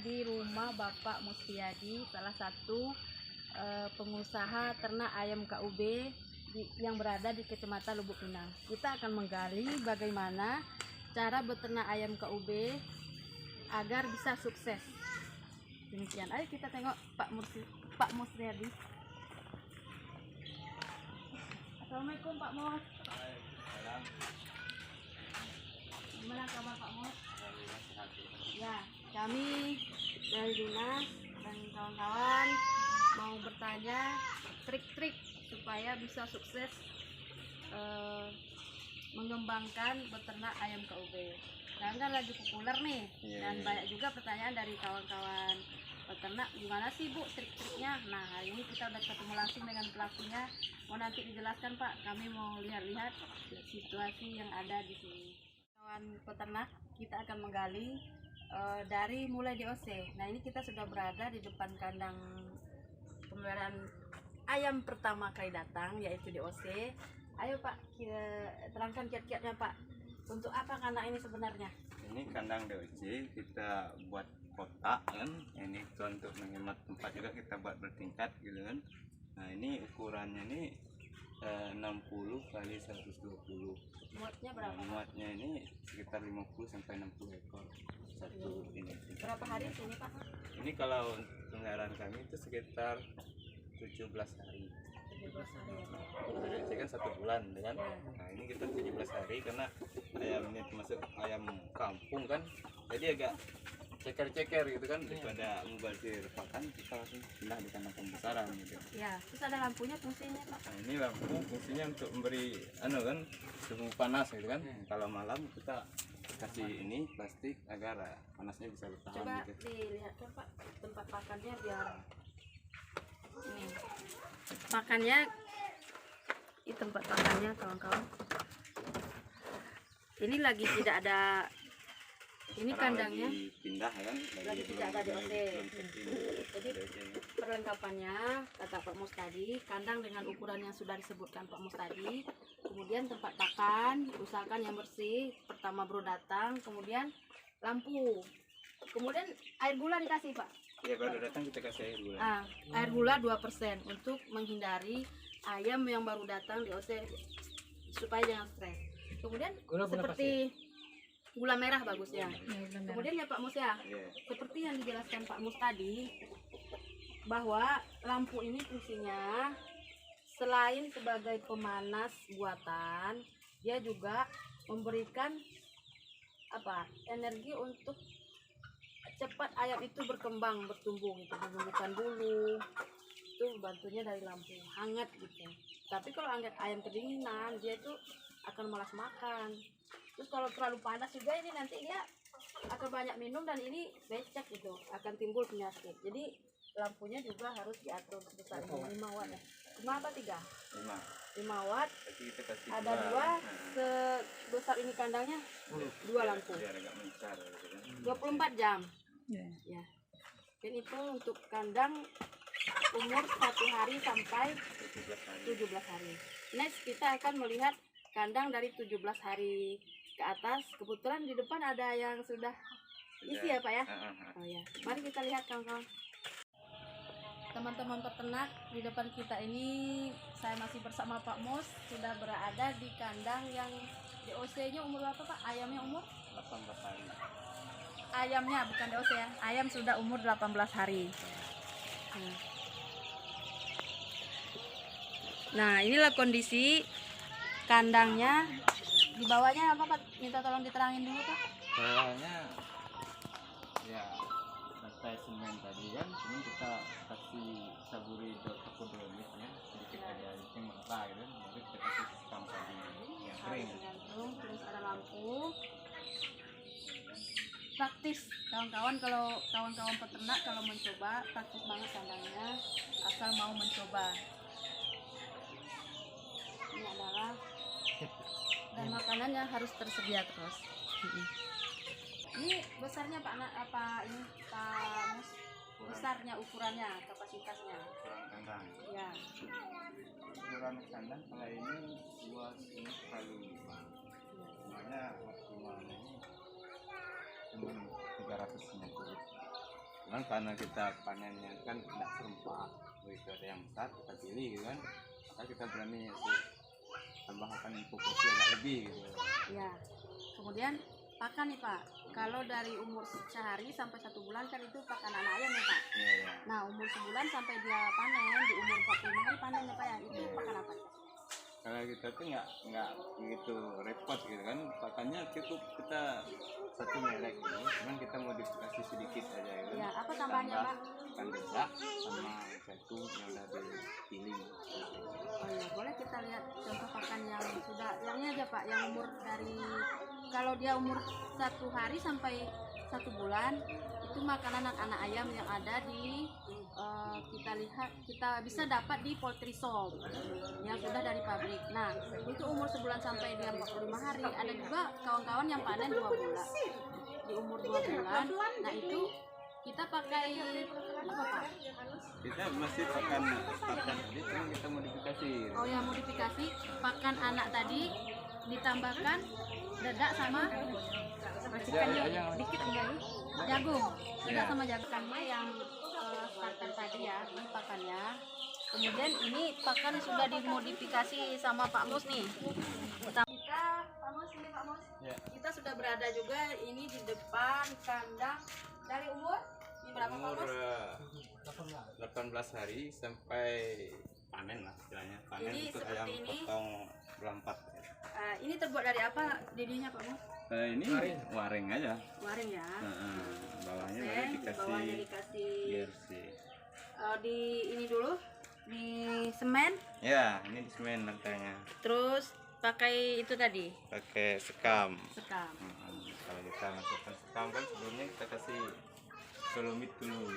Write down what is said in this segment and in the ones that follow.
di rumah Bapak Mustiadi, salah satu pengusaha ternak ayam KUB yang berada di Kecamatan Lubuk Pinang. Kita akan menggali bagaimana cara beternak ayam KUB agar bisa sukses. Demikian, ayo kita tengok Pak Mustiadi. Assalamualaikum Pak Mus. Gimana kabar Pak Mus? Ya, kami dari dinas dan kawan-kawan mau bertanya trik-trik supaya bisa sukses mengembangkan beternak ayam KUB. Sekarang kan lagi populer nih, dan banyak juga pertanyaan dari kawan-kawan peternak, gimana sih Bu trik-triknya? Nah, hari ini kita udah ketemu langsung dengan pelakunya. Mau nanti dijelaskan Pak, kami mau lihat-lihat situasi yang ada di sini. Kawan peternak, kita akan menggali dari mulai DOC. Nah, ini kita sudah berada di depan kandang pemeliharaan ayam pertama kali datang, yaitu DOC. Ayo Pak, terangkan kiat-kiatnya Pak. Untuk apa kandang ini sebenarnya? Ini kandang DOC kita buat kotak kan. Ini untuk menghemat tempat juga, kita buat bertingkat gitu kan. Nah, ini ukurannya ini 60 kali 120. Muatnya berapa? Nah, muatnya ini sekitar 50 sampai 60 ekor satu ini. Berapa hari sini Pak? Ini kalau pemeliharaan kami itu sekitar 17 hari. 17 hari ya Pak. DOC kan 1 bulan kan. Nah, ini kita 17 hari karena ayamnya termasuk ayam kampung kan. Jadi agak ceker-ceker gitu kan, daripada mubazir pakan kita langsung pindah di kandang pembesaran gitu. Ya, terus ada lampunya fungsinya Pak. Nah, ini lampu fungsinya untuk memberi suhu panas gitu kan. Kalau malam kita kasih ini plastik agar panasnya bisa bertahan. Coba gitu. dilihatkan Pak tempat pakannya biar ini pakannya, di tempat pakannya kawan-kawan. Ini lagi tidak ada. Ini Sekarang kandangnya lagi pindah kan, lagi tidak ada DOC. Jadi DOC-nya. perlengkapannya kata Pak Mus tadi, kandang dengan ukuran yang sudah disebutkan Pak Mus tadi, kemudian tempat pakan usahakan yang bersih, pertama baru datang, kemudian lampu, kemudian air gula dikasih Pak. Iya, baru datang kita kasih air gula. Air gula 2% untuk menghindari ayam yang baru datang DOC supaya jangan stres. Kemudian seperti gula merah bagus ya. Kemudian ya Pak Mus ya, seperti yang dijelaskan Pak Mus tadi, bahwa lampu ini fungsinya selain sebagai pemanas buatan, dia juga memberikan energi untuk cepat ayam itu berkembang, bertumbuh gitu, menumbuhkan bulu. Itu bantunya dari lampu hangat gitu. Tapi kalau ayam kedinginan, dia itu akan malas makan. Terus kalau terlalu panas juga ini nanti dia akan banyak minum dan ini becek gitu, akan timbul penyakit. Jadi lampunya juga harus diatur sebesar 5 watt ya. 5 apa 3? 5 watt. Ada 2 sebesar ini kandangnya, 2 lampu. Biar agak mencar gitu kan. 24 jam. Ya. Dan itu untuk kandang umur 1 hari sampai 17 hari. Next kita akan melihat kandang dari 17 hari ke atas. Kebetulan di depan ada yang sudah isi ya Pak ya. Oh ya, mari kita lihat kawan-kawan. Teman-teman peternak, di depan kita ini saya masih bersama Pak Mus, sudah berada di kandang yang DOC-nya umur berapa Pak? Ayamnya umur 18 hari. Ayamnya bukan DOC ya. Ayam sudah umur 18 hari. Nah, inilah kondisi kandangnya. Di bawahnya apa Pak? Minta tolong diterangin dulu Pak. Bawahnya ya lantai semen tadi kan, ini kita kasih saburi hidroponik ya, sedikit aja yang merata gitu, baru kita kasih sekam tadi yang kering. Gantung, terus ada lampu. Praktis kawan-kawan, kalau kawan-kawan peternak kalau mencoba, praktis banget kandangnya, asal mau mencoba. Ini adalah, dan makanannya harus tersedia terus. Ini besarnya Pak ini Pak Mus, besarnya ukurannya, kapasitasnya. Ukuran kandang. Ya. Ukuran kandang kalau ini 2,5 kali 5. Semuanya maksimalnya ini cuma 390. Cuman karena kita panennya kan tidak serempak, begitu ada yang besar kita pilih gitu kan, maka kita berani tambahkan proporsi agak lebih gitu. Ya. Kemudian pakan nih Pak. Kalau dari umur sehari sampai 1 bulan kan itu pakan anak ayam ya Pak. Iya, iya. Nah umur sebulan sampai dia panen di umur 45 hari panen ya Pak ya. Itu pakan apa? Kalau kita tuh nggak begitu repot gitu kan, pakannya cukup kita satu merek ini, cuman kita modifikasi sedikit aja gitu. Ya apa tambahannya Pak? Ikan dedak sama jagung yang udah dipiling. Oh iya, boleh kita lihat contoh pakan yang sudah, yang ini aja Pak, yang umur dari, kalau dia umur 1 hari sampai 1 bulan, itu makanan anak ayam yang ada di kita lihat, kita bisa dapat di poultry shop yang sudah dari pabrik. Nah, itu umur sebulan sampai dia 45 hari. Ada juga kawan-kawan yang panen 2 bulan. Di umur 2 bulan, nah itu kita pakai apa Pak? Kita masih pakan tadi, cuma kita modifikasi. Oh ya, modifikasi pakan anak tadi ditambahkan dedak sama racikannya dikit kembali jagung, dedak sama jagungnya yang starter tadi ya, ini pakannya. Kemudian ini pakan sudah dimodifikasi sama Pak Mus nih. Kita Pak Mus, ini Pak Mus. Ya. Kita sudah berada juga ini di depan kandang dari umur ini berapa Pak Umur Mus? 18 hari sampai panen lah istilahnya. Panen Jadi untuk seperti ayam ini. potong belampat. Ini terbuat dari apa dirinya Pak Mus? Ini waring aja. Waring ya. Bawahnya Oke, baru di bawahnya dikasih dikasih jersey. di ini dulu di semen, Ya, ini di semen lantainya. terus pakai itu tadi Pakai sekam. sekam. Kalau kita masukkan sekam kan sebelumnya kita kasih dolomit dulu.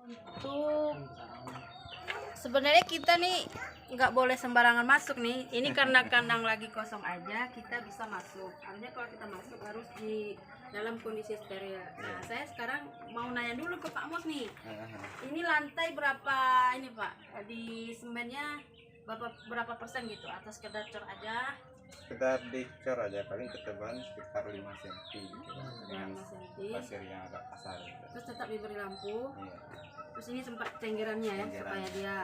Untuk sebenarnya kita nih nggak boleh sembarangan masuk nih. Ini karena kandang lagi kosong aja kita bisa masuk. Artinya kalau kita masuk harus di dalam kondisi steril. Nah, saya sekarang mau nanya dulu ke Pak Mus nih. Ini lantai berapa ini Pak? Di semennya berapa persen gitu? Atau sekedar cor aja? Sekedar dicor aja, paling ketebalan sekitar 5 cm dengan 5 cm. pasir yang agak kasar. Terus tetap diberi lampu. Iya. Terus ini sempat cenggerannya ya, Cenggeran. supaya dia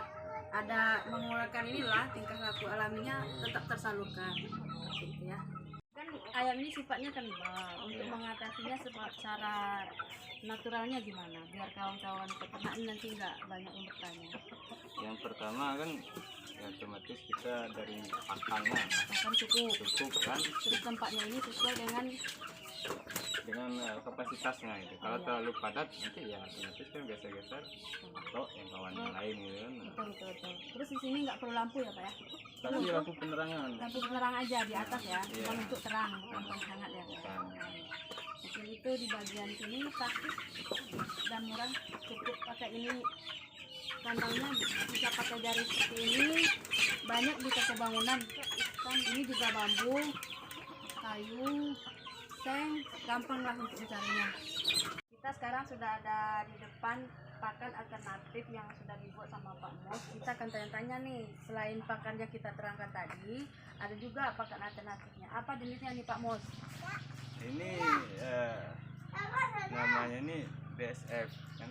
ada mengeluarkan inilah tingkah laku alaminya tetap tersalurkan gitu ya. Kan ayam ini sifatnya kanibal. Untuk mengatasinya secara naturalnya gimana biar kawan-kawan peternak ini nanti nggak banyak yang bertanya? Yang pertama kan ya otomatis kita dari pakannya Pakan cukup, kan terus tempatnya ini sesuai dengan dengan kapasitasnya itu. Kalau Iya. terlalu padat nanti ya otomatis kan geser-geser atau yang kawan yang lain gitu kan. betul. Terus di sini nggak perlu lampu ya Pak ya? Tapi lampu penerangan. Lampu penerang aja di atas ya, Iya. bukan untuk terang, bukan hangat ya. Bukan. Mungkin itu di bagian sini praktis dan murah, cukup pakai ini kandangnya bisa pakai jari seperti ini, banyak di toko bangunan kan. Ini juga bambu, kayu, seng, gampang lah untuk mencarinya. Kita sekarang sudah ada di depan pakan alternatif yang sudah dibuat sama Pak Mus. Kita akan tanya-tanya nih, selain pakan yang kita terangkan tadi, ada juga pakan alternatifnya. Apa jenisnya nih Pak Mus? Ini namanya ini BSF kan,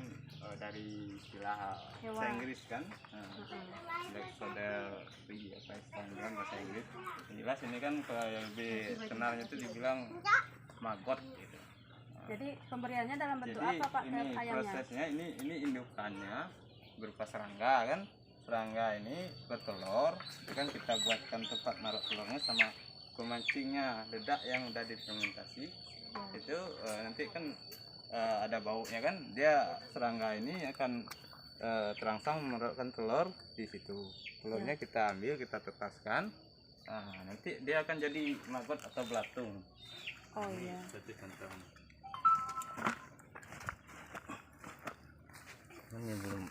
dari istilah Hewan. bahasa Inggris kan. Dexodel free apa istilahnya bahasa Inggris. Yang jelas ini kan kalau yang lebih kenalnya itu dibilang maggot gitu. Jadi pemberiannya dalam bentuk Jadi apa Pak ini ke ayamnya? prosesnya ini indukannya berupa serangga kan. Serangga ini bertelur, itu kan kita buatkan tempat naruh telurnya sama pemancingnya, dedak yang udah difermentasi. Itu nanti kan ada baunya kan, dia serangga ini akan terangsang menaruhkan telur di situ. Telurnya kita ambil, kita tetaskan. Nah, nanti dia akan jadi maggot atau belatung. Oh iya. Satu contoh. Ini belum.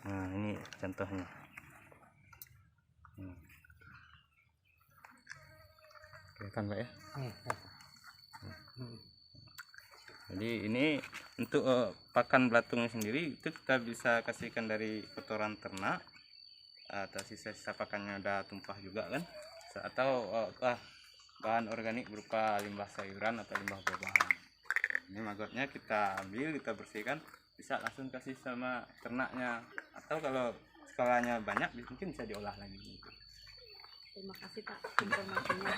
Nah, ini contohnya. Kelihatan Pak ya? Jadi ini untuk pakan belatungnya sendiri itu kita bisa kasihkan dari kotoran ternak atau sisa-sisa pakannya udah tumpah juga kan, atau bahan organik berupa limbah sayuran atau limbah buah-buahan. Ini maggotnya kita ambil, kita bersihkan, bisa langsung kasih sama ternaknya, atau kalau skalanya banyak mungkin bisa diolah lagi. Terima kasih Pak informasinya.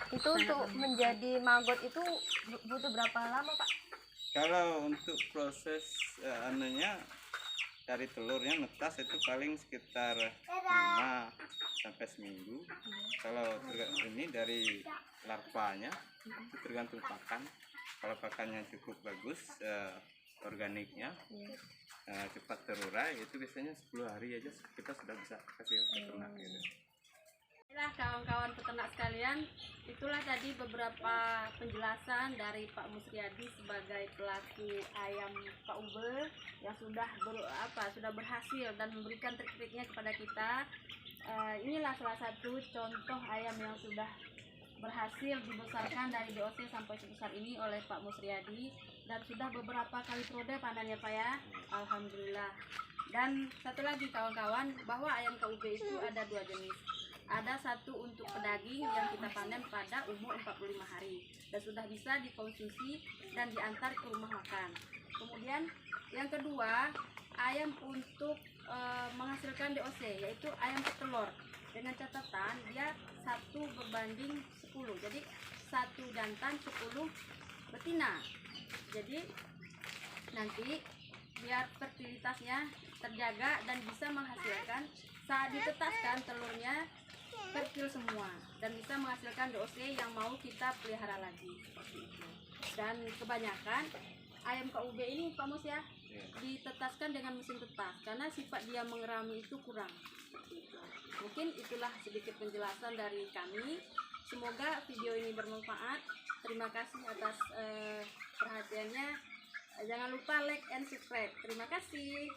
Itu untuk menjadi maggot itu butuh berapa lama Pak? Kalau untuk proses anunya dari telurnya netas itu paling sekitar 5 sampai seminggu. Kalau ini dari larvanya itu tergantung pakan. Kalau pakannya cukup bagus, organiknya cepat terurai, itu biasanya 10 hari aja kita sudah bisa kasih ke ternak gitu. Inilah kawan-kawan peternak sekalian, itulah tadi beberapa penjelasan dari Pak Musriadi sebagai pelaku ayam Pak Ube yang sudah berhasil dan memberikan trik-triknya kepada kita. Inilah salah satu contoh ayam yang sudah berhasil dibesarkan dari DOC sampai sebesar ini oleh Pak Musriadi, dan sudah beberapa kali prode panennya Pak ya. Alhamdulillah. Dan satu lagi kawan-kawan, bahwa ayam KUB itu ada 2 jenis. Ada satu untuk pedaging yang kita panen pada umur 45 hari dan sudah bisa dikonsumsi dan diantar ke rumah makan. Kemudian yang kedua, ayam untuk menghasilkan DOC, yaitu ayam petelur, dengan catatan dia 1 berbanding 10, jadi 1 jantan 10 betina. Jadi nanti biar fertilitasnya terjaga dan bisa menghasilkan, saat ditetaskan telurnya fertil semua dan bisa menghasilkan DOC yang mau kita pelihara lagi seperti itu. Dan kebanyakan ayam KUB ini Pak Mus ya, ditetaskan dengan mesin tetas karena sifat dia mengerami itu kurang seperti itu. Mungkin itulah sedikit penjelasan dari kami. Semoga video ini bermanfaat. Terima kasih atas perhatiannya. Jangan lupa like and subscribe. Terima kasih.